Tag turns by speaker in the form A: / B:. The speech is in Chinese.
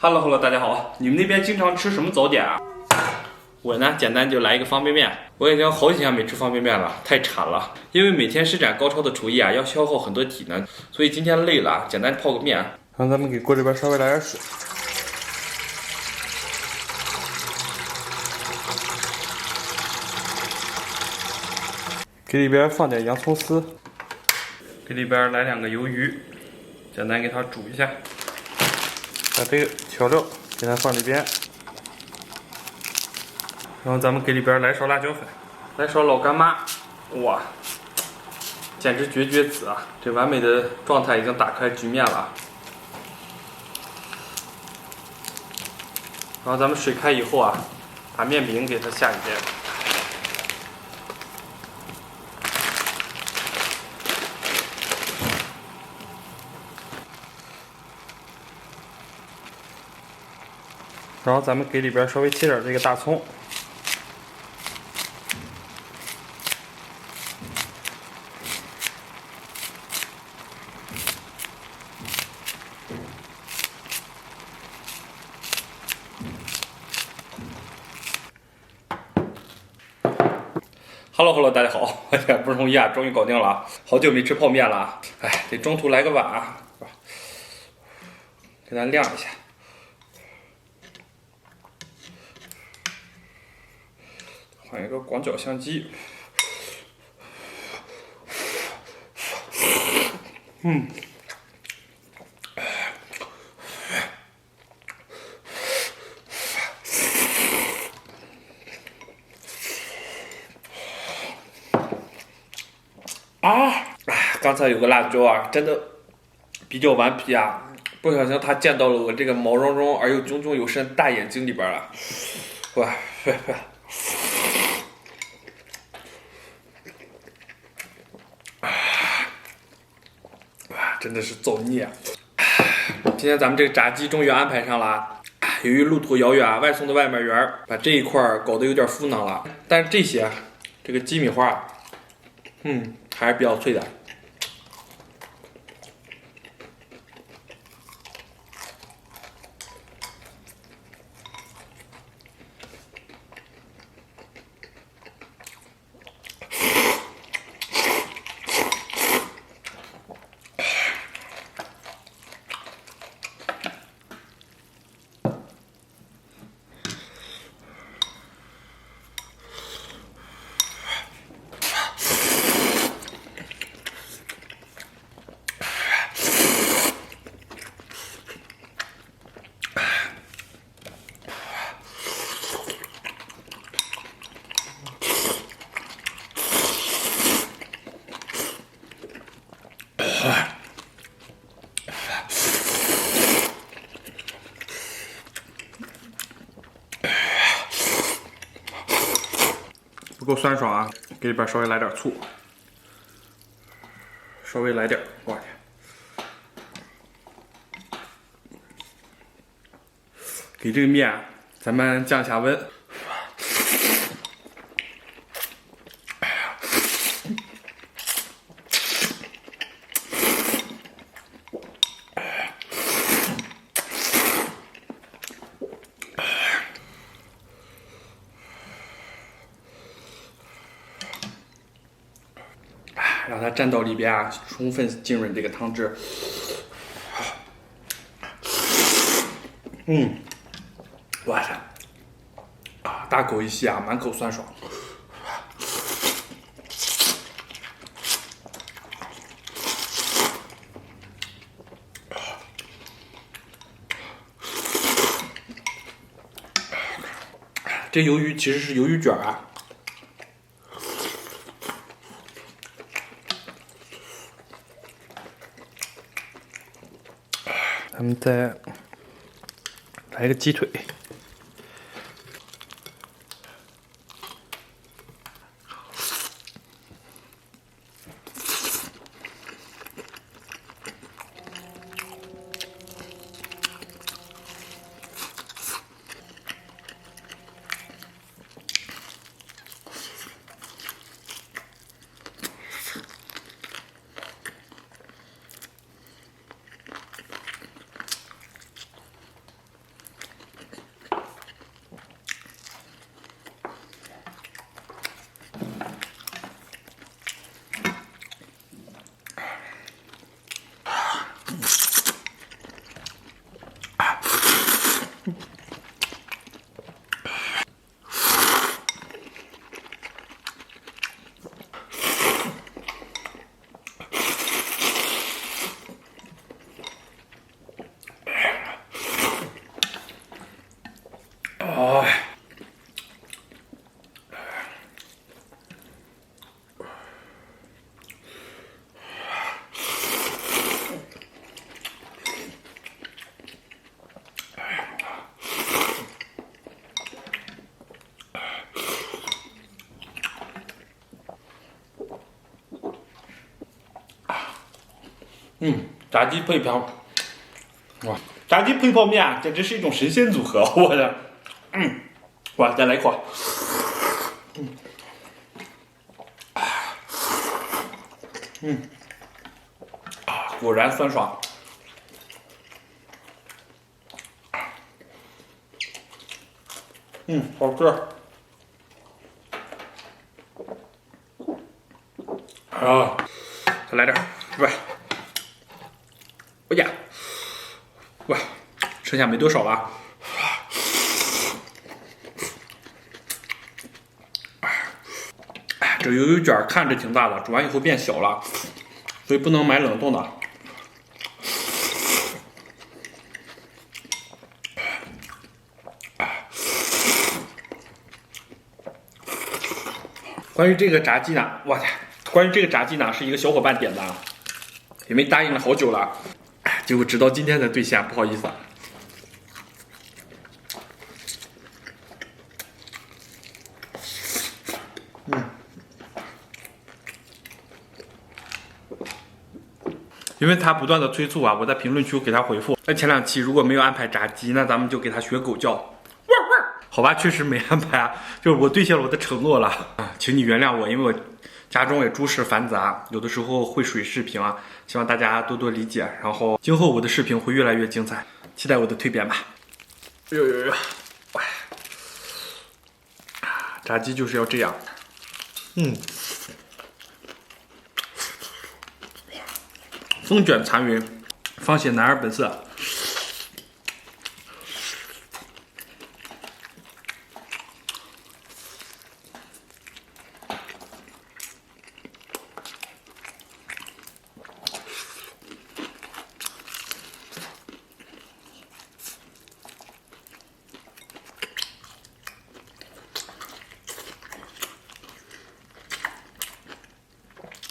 A: Hello，大家好，你们那边经常吃什么早点啊？我呢，简单就来一个方便面。我已经好几天没吃方便面了，太馋了。因为每天施展高超的厨艺啊，要消耗很多体能，所以今天累了，简单泡个面。然后咱们给锅里边稍微来点水，给里边放点洋葱丝，给里边来2个鱿鱼，简单给它煮一下。把这个调料给它放里边。然后咱们给里边来勺辣椒粉，来勺老干妈，哇，简直绝子啊！这完美的状态已经打开局面了。然后咱们水开以后啊，把面饼给它下里边，然后咱们给里边稍微切点这个大葱。Hello，大家好，哎呀，不容易啊，终于搞定了，好久没吃泡面了，哎，得中途来个碗啊，给它晾一下。换一个广角相机，刚才有个辣椒啊，真的比较顽皮啊，不小心它溅到了我这个毛茸茸而又炯炯有神的大眼睛里边了，哇，真的是造孽啊！今天咱们这个炸鸡终于安排上了，由于路途遥远，外送的外卖员把这一块搞得有点敷囊了，但是这个鸡米花，还是比较脆的。不够酸爽啊，给里边稍微来点醋，稍微来点，我天！给这个面咱们降下温。让它蘸到里边啊，充分浸润这个汤汁。哇塞！大口一吸啊，满口酸爽。这鱿鱼其实是鱿鱼卷啊。咱们再来个鸡腿，炸鸡配泡，哇，炸鸡配泡面啊，简直是一种神仙组合！我的，哇，再来一口，果然酸爽。好吃。啊，再来点，喂，哎呀，哇，剩下没多少了。这鱿鱼卷看着挺大的，煮完以后变小了，所以不能买冷冻的。关于这个炸鸡呢，哇，关于这个炸鸡呢，是一个小伙伴点的，因为答应了好久了，结果直到今天才兑现，不好意思。因为他不断的催促啊，我在评论区给他回复。那前2期如果没有安排炸鸡，那咱们就给他学狗叫。好吧，确实没安排啊，就是我兑现了我的承诺了啊，请你原谅我，因为我家中也诸事繁杂，有的时候会水视频啊，希望大家多多理解。然后今后我的视频会越来越精彩，期待我的蜕变吧。炸鸡就是要这样，风卷残云，方写男儿本色。